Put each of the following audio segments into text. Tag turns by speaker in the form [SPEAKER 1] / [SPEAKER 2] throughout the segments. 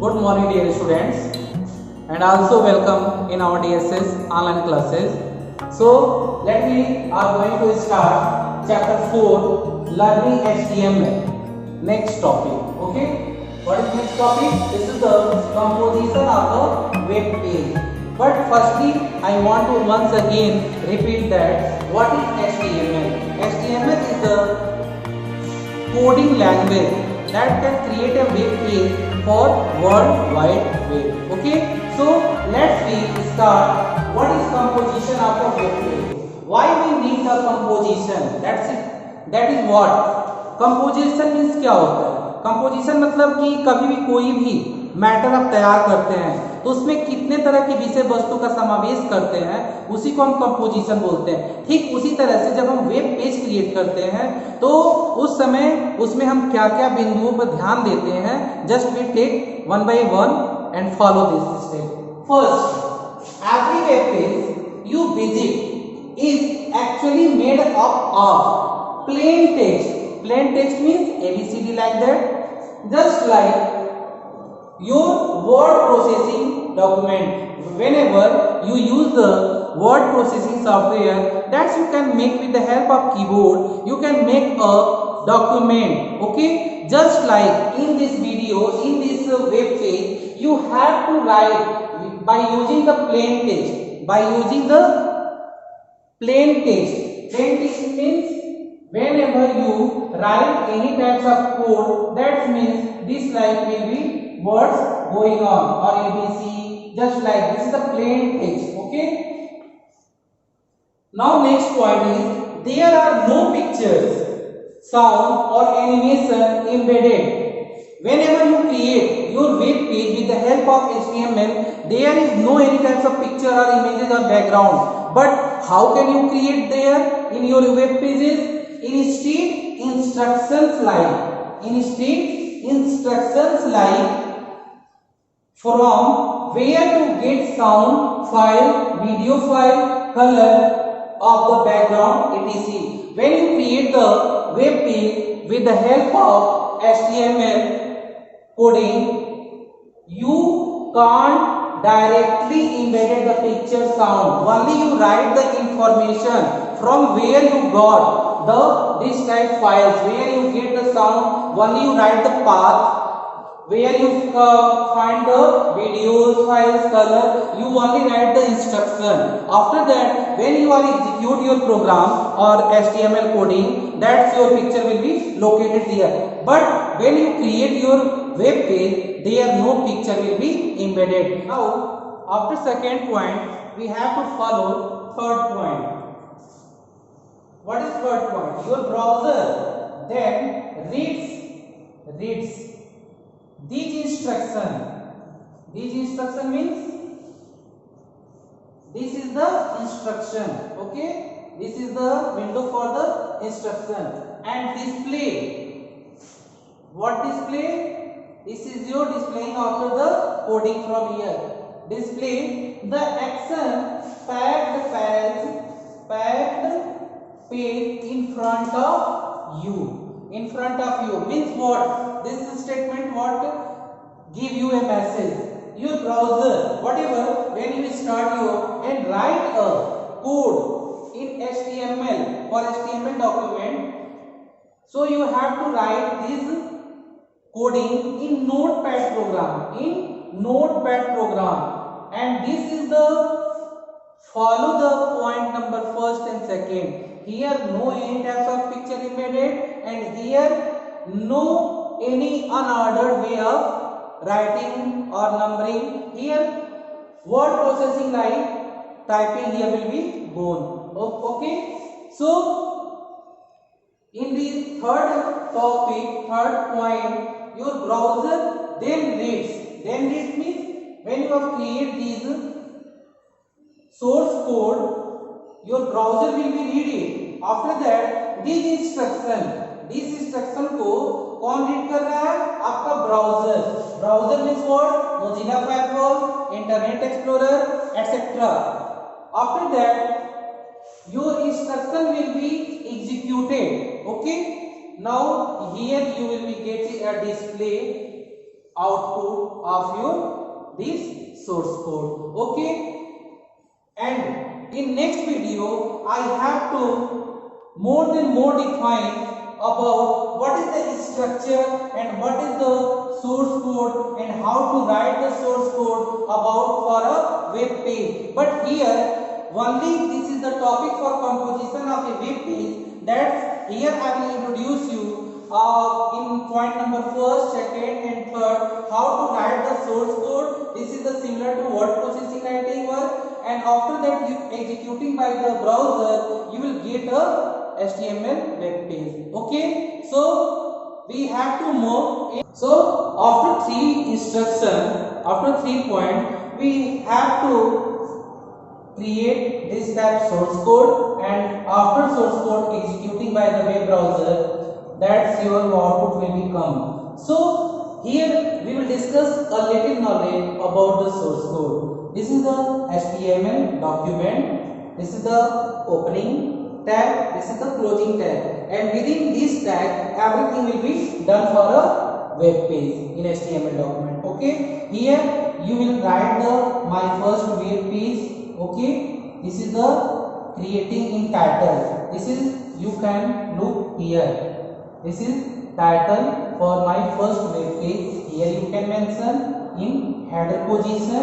[SPEAKER 1] Good morning dear students, and also welcome in our DSS online classes. So let me are going to start chapter 4 learning HTML. Next topic. Okay, what is next topic? This is the composition of a web page. But firstly I want to once again repeat that what is HTML. HTML is the coding language that can create a web page for World Wide Web. Okay, so let's start. What is composition of a web page? Why we need a composition? That's it. That is what composition means. क्या होता है composition? मतलब कि कभी भी कोई भी matter आप तैयार करते हैं तो उसमें कितने तरह की विषय वस्तु का समावेश करते हैं, उसी को हम कंपोजिशन बोलते हैं। ठीक उसी तरह से जब हम वेब पेज क्रिएट करते हैं तो उस समय उसमें हम क्या क्या बिंदुओं पर ध्यान देते हैं। Just we take one by one and follow this step. First, every web page you visit is actually made up of plain text. Plain text means ABCD like that, just like your word processing document. Whenever you use the word processing software that you can make with the help of keyboard, you can make a document. Okay, just like in this video, in this web page, you have to write by using the plain text. By using the plain text. Plain text means whenever you write any types of code, that means this line will be words going on or ABC, just like this is the plain text. Okay, now next point is there are no pictures, sound or animation embedded. Whenever you create your web page with the help of HTML, there is no any types of picture or images or background. But how can you create there in your web pages? Instead instructions like from where to get sound file, video file, color of the background, etc. When you create the web page with the help of HTML coding, you can't directly embed the picture, sound. Only you write the information from where you got this type files, where you get the sound. Only you write the path where you find the videos, files, color. You only write the instruction. After that, when you are execute your program or HTML coding, that's your picture will be located there. But when you create your web page, there no picture will be embedded. Now, after second point, we have to follow third point. What is third point? Your browser then reads these instruction. These instruction means this is the instruction. Okay, this is the window for the instruction and display. What display? This is your displaying after the coding from here. Display the action packed page in front of you. In front of you means what? This statement what? Give you a message. Your browser, whatever, when you start your and write a code in HTML or HTML document, so you have to write this coding in Notepad program. And this is the follow the point number first and second. Here no any types of picture embedded, and here no any unordered way of writing or numbering. Here word processing like typing here will be gone. Okay, so in the third point, your browser then reads. Then reads means when you have created these source code, your browser will be reading. After that, this instruction को कौन read कर रहा है? आपका browser. Browser means what? Mozilla Firefox, internet explorer, etc. After that, your instruction will be executed. Okay, now here you will be getting a display output of your this source code. Okay, and in next video I have to more define about what is the structure and what is the source code and how to write the source code about for a web page. But here only this is the topic for composition of a web page. That here I will introduce you in point number first, second and third how to write the source code. This is the similar to word processing writing work, and after that you executing by the browser you will get a HTML web page. Okay, so we have to move. So after three instruction, after 3 point, we have to create this type source code, and after source code executing by the web browser, that's your output will become. So here we will discuss a little knowledge about the source code. This is the HTML document, this is the opening tag, this is the closing tag, and within this tag everything will be done for a web page in HTML document. Okay, here you will write the my first web page. Okay, this is the creating in title. This is, you can look here, this is title for my first web page. Here you can mention in header position,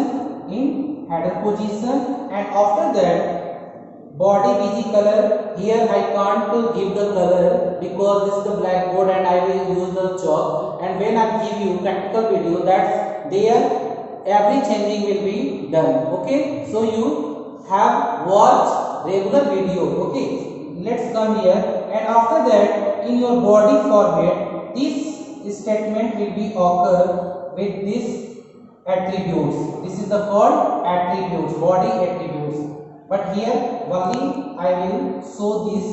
[SPEAKER 1] and after that body bg color. Here I can't give the color because this is the blackboard and I will use the chalk, and when I give you practical video, that's there every changing will be done. Okay, so you have watched regular video. Okay, let's come here, and after that in your body format this statement will be occur with this attributes. This is the called attributes, body attributes. But here only I will show this.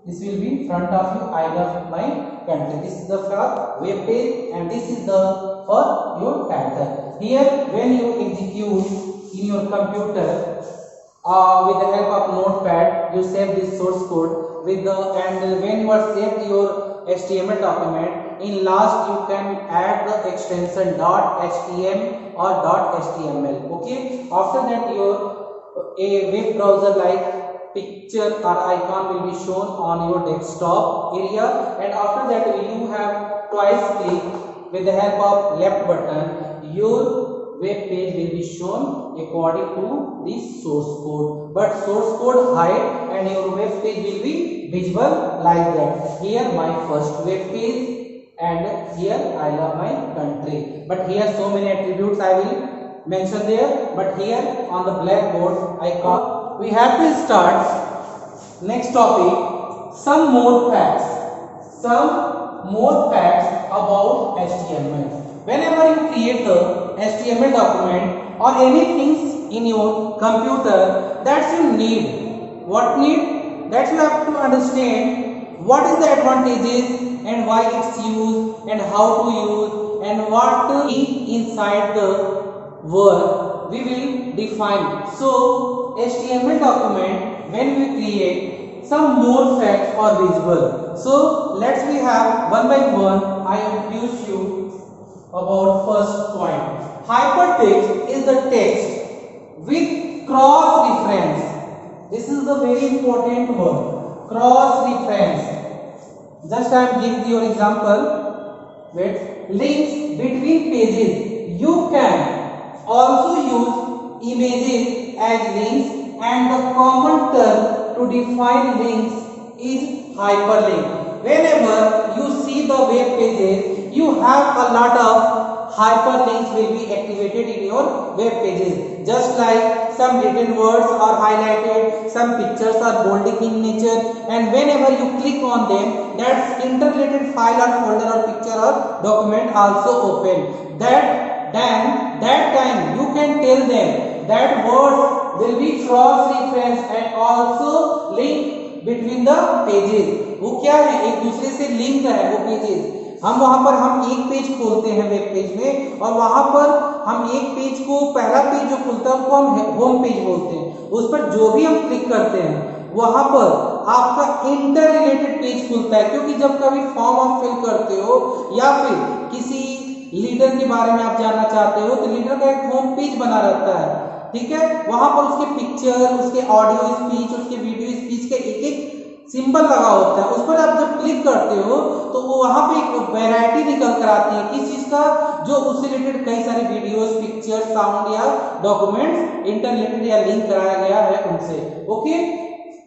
[SPEAKER 1] This will be front of you, I love my country. This is the web page, and this is the for your title. Here when you execute in your computer with the help of notepad, you save this source code with the, and when you are saved your HTML document, in last you can add the extension .htm or .html. Okay, after that your a web browser like picture or icon will be shown on your desktop area, and after that you have twice click with the help of left button, your web page will be shown according to this source code. But source code hide and your web page will be visible like that. Here my first web page, and here I love my country. But here so many attributes I will mention there, but here on the blackboard I can't. We have to start next topic, some more facts about HTML. Whenever you create the HTML document or anything in your computer, that you need, what need, that you have to understand what is the advantages and why it's used and how to use and what inside the word we will define. So HTML document, when we create, some more facts are visible. So let's we have one by one. I introduce you about first point. Hypertext is the text with cross reference. This is the very important word, cross reference. Just I am giving your example. Wait, links between pages. You can also use images as links, and the common term to define links is hyperlink. Whenever you see the web pages, you have a lot of hyperlinks will be activated in your web pages. Just like some written words are highlighted, some pictures are bolded in nature, and whenever you click on them, that interrelated file or folder or picture or document also open. That time you can tell them that word will be cross reference and also link between the pages. वो क्या है, एक दूसरे से link है वो pages. हम वहां पर हम एक पेज खोलते हैं वेब पेज में, और वहां पर हम एक पेज को, पहला पेज जो खुलता है उसको हम होम पेज बोलते हैं। उस पर जो भी हम क्लिक करते हैं वहां पर आपका इंटर रिलेटेड पेज खुलता है, क्योंकि जब कभी फॉर्म आप फिल करते हो या फिर किसी लीडर के बारे में आप जानना चाहते हो तो लीडर का एक होम पेज बना रहता है, ठीक है। वहां पर उसके पिक्चर, उसके ऑडियो स्पीच, उसके वीडियो स्पीच के एक एक सिंबल लगा होता है। उस पर आप जब क्लिक करते हो तो वो वहां पे एक वैरायटी निकल कर आती है किस चीज का, जो उससे रिलेटेड कई सारे वीडियोस, पिक्चर, साउंड या डॉक्यूमेंट्स इंटरलेटेड या लिंक कराया गया है उनसे। ओके,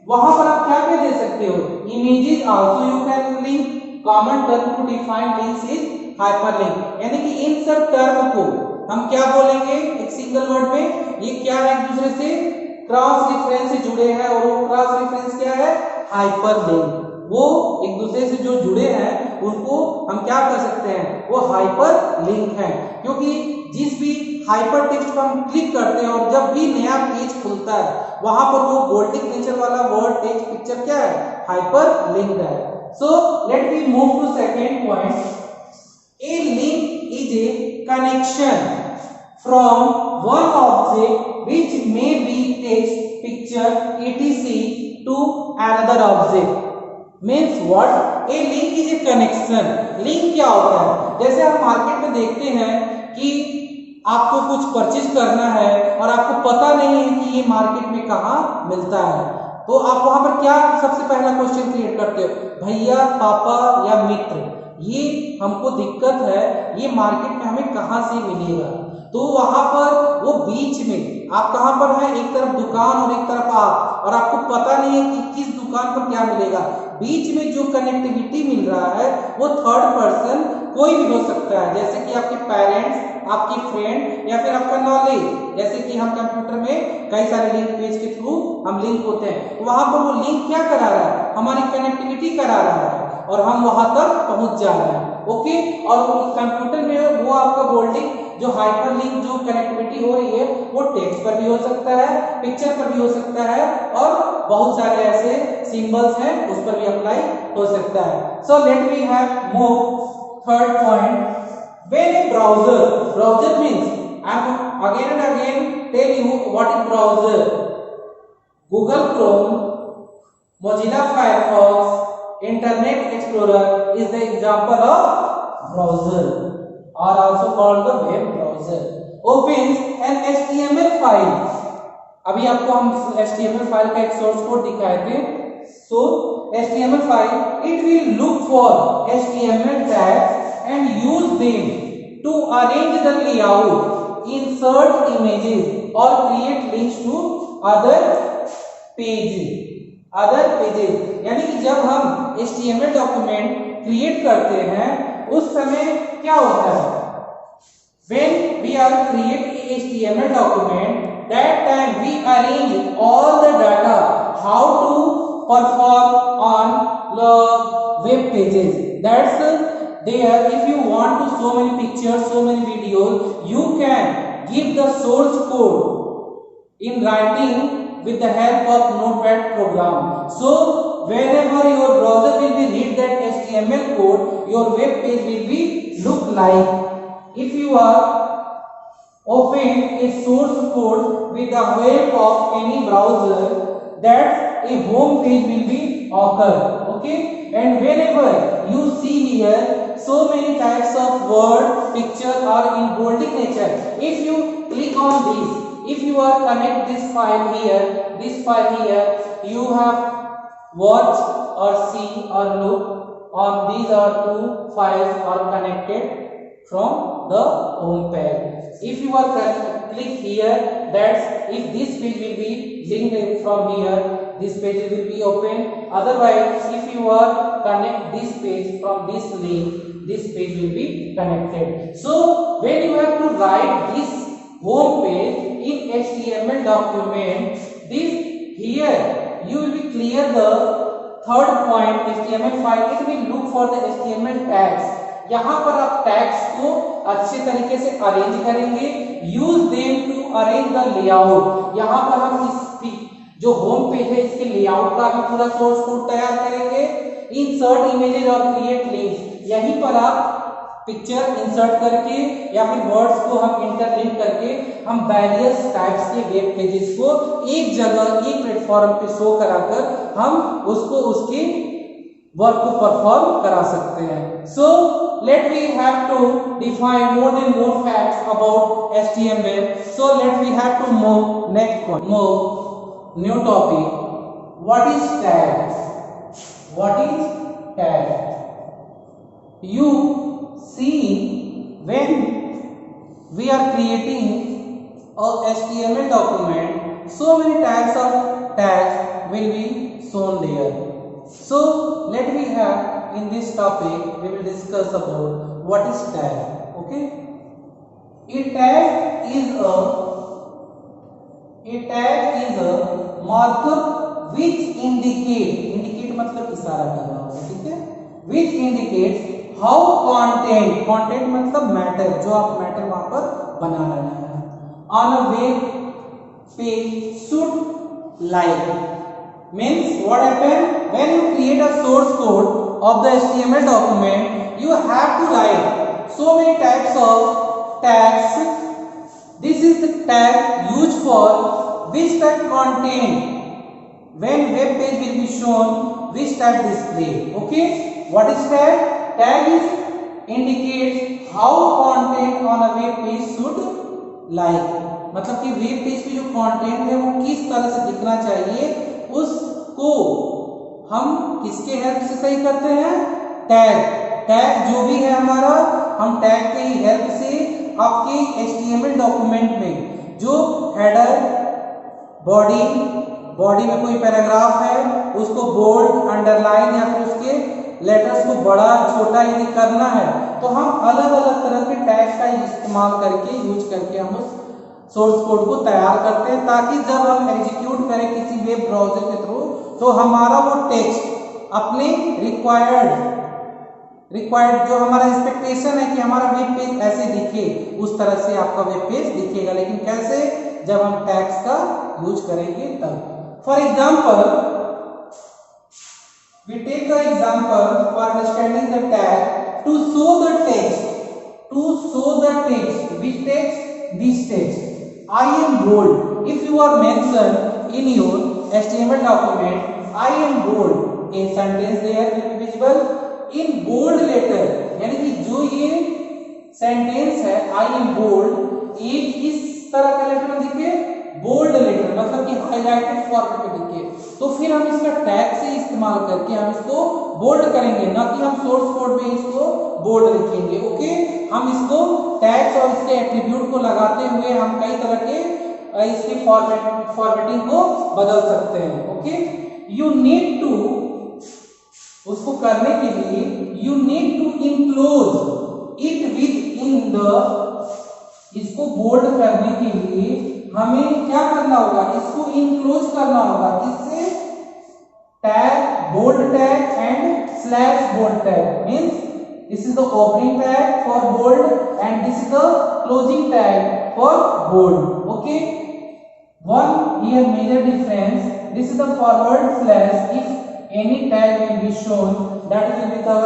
[SPEAKER 1] वहां पर आप क्या क्या दे सकते हो, images also you can link, common term to define links is hyperlink, यानी कि इन सब टर्म को हम क्या बोलेंगे एक सिंगल वर्ड में, ये क्या है एक दूसरे से क्रॉस रेफरेंस से जुड़े हैं, और वो क्रॉस रेफरेंस क्या है, हाइपरलिंक। वो एक दूसरे से जो जुड़े हैं उनको हम क्या कर सकते हैं, वो हाइपरलिंक है, क्योंकि जिस भी हाइपर टेक्स्ट पर हम क्लिक करते हैं और जब भी नया पेज खुलता है वहां पर वो गोल्डिक नेचर वाला वर्ड, टेक्स्ट, पिक्चर क्या है, हाइपरलिंक्ड है। So let me move to second point. A link is a connection from one object which may be text, picture, etc. to another object. Means what? A link is a connection. Link क्या होता है? जैसे हम market में देखते हैं कि आपको कुछ परचेज करना है और आपको पता नहीं है कि ये मार्केट में कहाँ मिलता है, तो आप वहां पर क्या सबसे पहला क्वेश्चन क्रिएट करते हो, भैया, पापा या मित्र, ये हमको दिक्कत है, ये मार्केट में हमें कहां से मिलेगा। तो वहां पर वो बीच में आप कहां पर है, एक तरफ दुकान और एक तरफ आप, और आपको पता नहीं है कि किस दुकान पर क्या मिलेगा। बीच में जो कनेक्टिविटी मिल रहा है वो थर्ड पर्सन कोई भी हो सकता है, जैसे कि आपके पेरेंट्स, आपकी फ्रेंड, या फिर आपका नॉलेज। जैसे कि हम कंप्यूटर में कई सारे लिंक पेज के थ्रू हम लिंक होते हैं, वहां पर वो लिंक क्या करा रहा है, हमारी कनेक्टिविटी करा रहा है और हम वहां तक पहुंच जा रहे हैं। ओके, और कंप्यूटर में वो आपका बोल्डिंग जो हाइपरलिंक जो कनेक्टिविटी हो रही है वो टेक्स्ट पर भी हो सकता है, पिक्चर पर भी हो सकता है, और बहुत सारे ऐसे सिंबल्स हैं उस पर भी अप्लाई हो सकता है। So let me have move third point. When a browser means I am again and again tell you what is browser. Google Chrome, Mozilla Firefox, Internet Explorer is the example of browser, or also called the web browser. Opens an HTML file. अभी आपको हम HTML file का एक source code दिखाए थे। So HTML file, it will look for HTML tags and use them to arrange the layout, insert images or create links to other pages। यानी कि जब हम HTML डॉक्यूमेंट क्रिएट करते हैं उस समय क्या होता है, when we are create HTML document, that time we arrange all the data how to perform on the web pages. That's there. If you want to so many pictures, so many videos, you can give the source code in writing with the help of Notepad program. So whenever your browser will be read that HTML code, your web page will be look like. If you are open a source code with the help of any browser, that a home page will be occur. Okay, and whenever you see here so many types of word, picture are in bolding nature. If you click on this, if you are connect this file here, you have watch or see or look on these are two files are connected from the home page. If you are click here, that's if this page will be linked from here, this page will be open. Otherwise, if you are connect this page from this link, this page will be connected. So when you have to write this home page in HTML document, this here you will be clear the third point HTML file. It will look for the HTML tags. यहाँ पर आप tags को अच्छे तरीके से arrange करेंगे, use them to arrange the layout. यहाँ पर हम इस जो होम पेज है इसके लेआउट का भी पूरा सोर्स कोड तैयार करेंगे। इंसर्ट इमेजेस और क्रिएट लिंक्स, यहीं पर आप पिक्चर इंसर्ट करके या फिर वर्ड्स को हम इंटरलिंक करके हम वेरियस टाइप्स के वेब पेजेस को एक जगह एक प्लेटफॉर्म पे शो कराकर हम उसको उसके वर्क को परफॉर्म करा सकते हैं। So let we have to define more than more facts about HTML. So let we have to move next one. Move new topic. What is tag? What is tag? You see, when we are creating a HTML document, so many types of tags will be shown there. So let me have in this topic we will discuss about what is tag. Okay, a tag is a markup which indicate मतलब इशारा कर रहा होगा, ठीक है, which indicates how content मतलब matter, जो आप मैटर वहां पर बना रहे हैं, on a web page should like. Means what happen when you create a source code of the HTML document, you have to write so many types of tags. This is the tag used for which type content, when web page will be shown, which type display. Okay, what is tag? Tag is indicates how content on a web page should like. मतलब कि web page पे जो content है वो किस तरह से दिखना चाहिए, उसको हम किसके हेल्प से सही करते हैं? टैग जो भी है हमारा, हम टैग के ही हेल्प से आपके HTML डॉक्यूमेंट में जो हेडर, बॉडी में कोई पैराग्राफ है उसको बोल्ड, अंडरलाइन या फिर उसके लेटर्स को बड़ा छोटा यदि करना है तो हम अलग अलग तरह के टैग का इस्तेमाल करके यूज करके हम उस सोर्स कोड को तैयार करते हैं, ताकि जब हम एग्जीक्यूट करें किसी वेब ब्राउजर के थ्रू तो हमारा वो टेक्स्ट अपने रिक्वायर्ड जो हमारा एक्सपेक्टेशन है कि हमारा वेब पेज ऐसे दिखे, उस तरह से आपका वेब पेज दिखेगा। लेकिन कैसे? जब हम टैग्स का यूज करेंगे तब। For example, we take the example for understanding the tag to show the text. Which text? This text. I am bold. If you are mentioned in your HTML document, I am bold, a sentence there will be visible in bold letter. यानी कि जो ये sentence है I am bold, ये किस तरह का letter में दिखे? बोल्ड लेटर, मतलब कि हाईलाइटेड फॉर्मेट में दिखे। तो फिर हम इसका टैग से इस्तेमाल करके हम इसको बोल्ड करेंगे, ना कि हम सोर्स कोड में इसको बोल्ड लिखेंगे। ओके, हम इसको टैग्स और इसके एट्रीब्यूट को लगाते हुए हम कई तरह के इसकी फॉर्मेटिंग को बदल सकते हैं। ओके, यू नीड टू, उसको करने के लिए you need to enclose it within the, इसको बोल्ड करने के लिए हमें क्या करना होगा? इसको इंक्लोज करना होगा। किससे? Tag, bold tag and slash bold tag. Means this is the opening tag for bold and this is the closing tag for bold. Okay, one here major difference, this is the forward slash. If any tag will be shown, that will be the,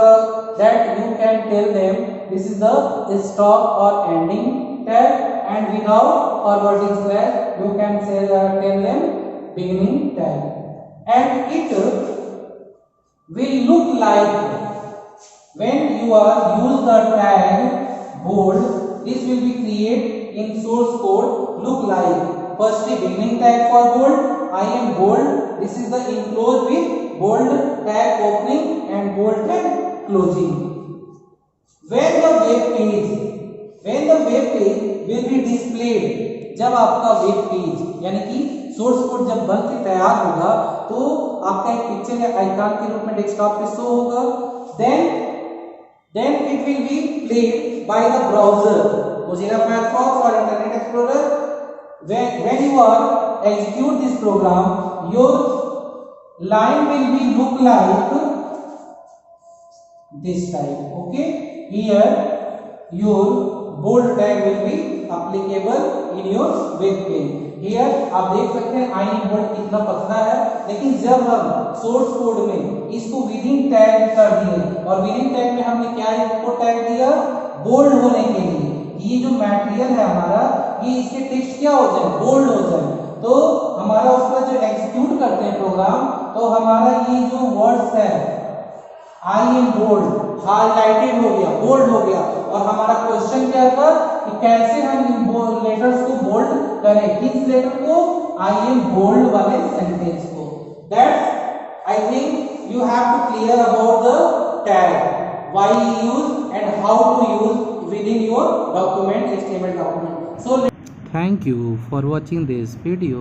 [SPEAKER 1] that you can tell them this is the stop or ending tag, and without forwarding slash you can say tell them beginning tag, and it will look like when you are use the tag bold, this will be create in source code look like firstly beginning tag for bold, I am bold, this is the enclosed with bold tag opening and bold tag closing. When the web page will be displayed, जब आपका web page यानी कि source code जब बन के तैयार होगा तो आपका एक पिक्चर या आइकन के रूप में डेस्कटॉप पे शो होगा, then it will be played by the browser, Mozilla Firefox or Internet Explorer. When you are execute this program, your line will be look like this type. Okay, here your bold tag will be applicable in your web page. Here आप देख सकते हैं आई am bold कितना पतला है, लेकिन जब हम सोर्स कोड में इसको विदिन टैग कर दिए और विदिन टैग में हमने क्या इसको टैग दिया? बोल्ड होने के लिए। ये जो मटेरियल है हमारा, ये इसके टेक्स्ट क्या हो जाए? बोल्ड हो जाए, तो हमारा उसका जो एग्जीक्यूट करते हैं प्रोग्राम, तो हमारा ये जो वर्ड्स है आई एम बोल्ड हाईलाइटेड हो गया, बोल्ड हो गया। और हमारा क्वेश्चन क्या था कि कैसे हम इन लेटर्स को बोल्ड करें, किस लेटर को, आई एम बोल्ड वाले सेंटेंस को। That's I think you have to clear about the tag, why use and how to use within your document, HTML document. So
[SPEAKER 2] Thank you for watching this video.